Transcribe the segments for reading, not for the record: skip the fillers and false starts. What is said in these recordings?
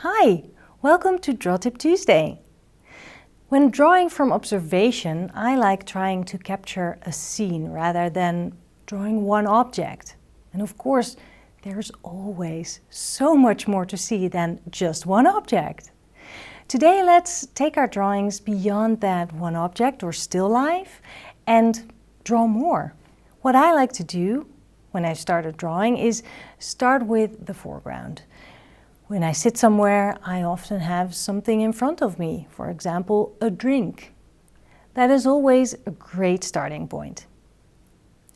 Hi, welcome to Draw Tip Tuesday. When drawing from observation, I like trying to capture a scene rather than drawing one object. And of course, there's always so much more to see than just one object. Today, let's take our drawings beyond that one object or still life and draw more. What I like to do when I start a drawing is start with the foreground. When I sit somewhere, I often have something in front of me, for example, a drink. That is always a great starting point.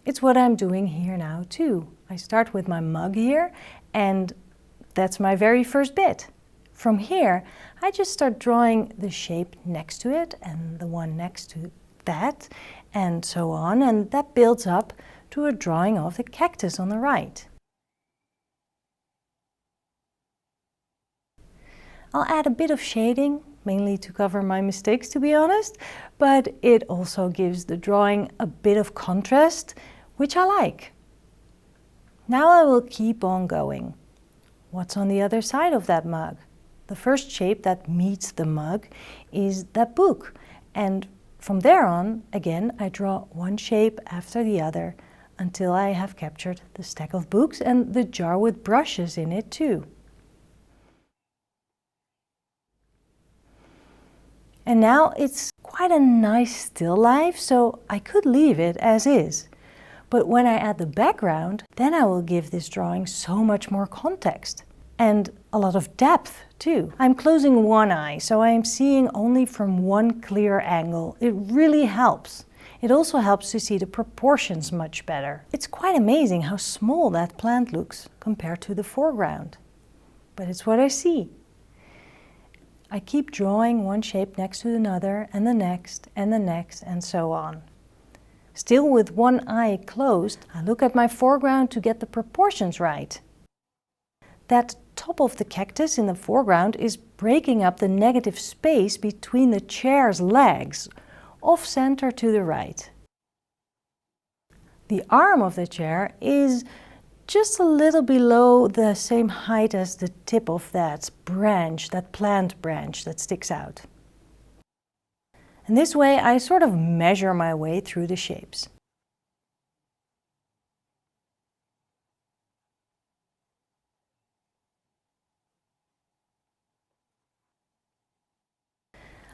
It's what I'm doing here now too. I start with my mug here, and that's my very first bit. From here, I just start drawing the shape next to it and the one next to that, and so on, and that builds up to a drawing of the cactus on the right. I'll add a bit of shading, mainly to cover my mistakes, to be honest, but it also gives the drawing a bit of contrast, which I like. Now I will keep on going. What's on the other side of that mug? The first shape that meets the mug is that book, and from there on, again, I draw one shape after the other until I have captured the stack of books and the jar with brushes in it too. And now it's quite a nice still life, so I could leave it as is. But when I add the background, then I will give this drawing so much more context and a lot of depth too. I'm closing one eye, so I am seeing only from one clear angle. It really helps. It also helps to see the proportions much better. It's quite amazing how small that plant looks compared to the foreground. But it's what I see. I keep drawing one shape next to another, and the next, and so on. Still with one eye closed, I look at my foreground to get the proportions right. That top of the cactus in the foreground is breaking up the negative space between the chair's legs, off center to the right. The arm of the chair is just a little below the same height as the tip of that branch, that plant branch that sticks out. And this way I sort of measure my way through the shapes.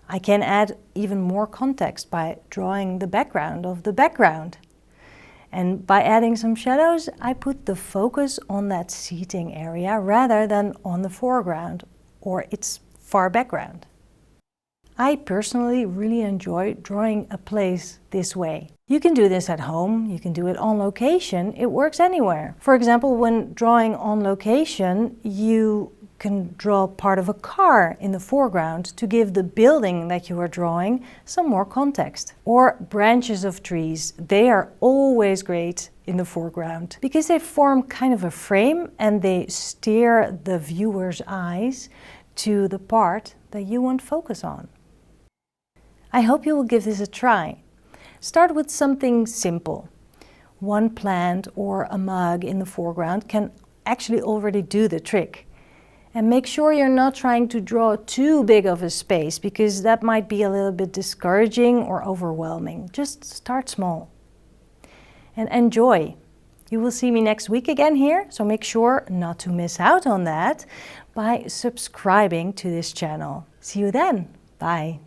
I can add even more context by drawing the background of the background. And by adding some shadows, I put the focus on that seating area rather than on the foreground or its far background. I personally really enjoy drawing a place this way. You can do this at home, you can do it on location, it works anywhere. For example, when drawing on location, you can draw part of a car in the foreground to give the building that you are drawing some more context. Or branches of trees, they are always great in the foreground because they form kind of a frame and they steer the viewer's eyes to the part that you want focus on. I hope you will give this a try. Start with something simple. One plant or a mug in the foreground can actually already do the trick. And make sure you're not trying to draw too big of a space because that might be a little bit discouraging or overwhelming. Just start small. And enjoy. You will see me next week again here, so make sure not to miss out on that by subscribing to this channel. See you then. Bye.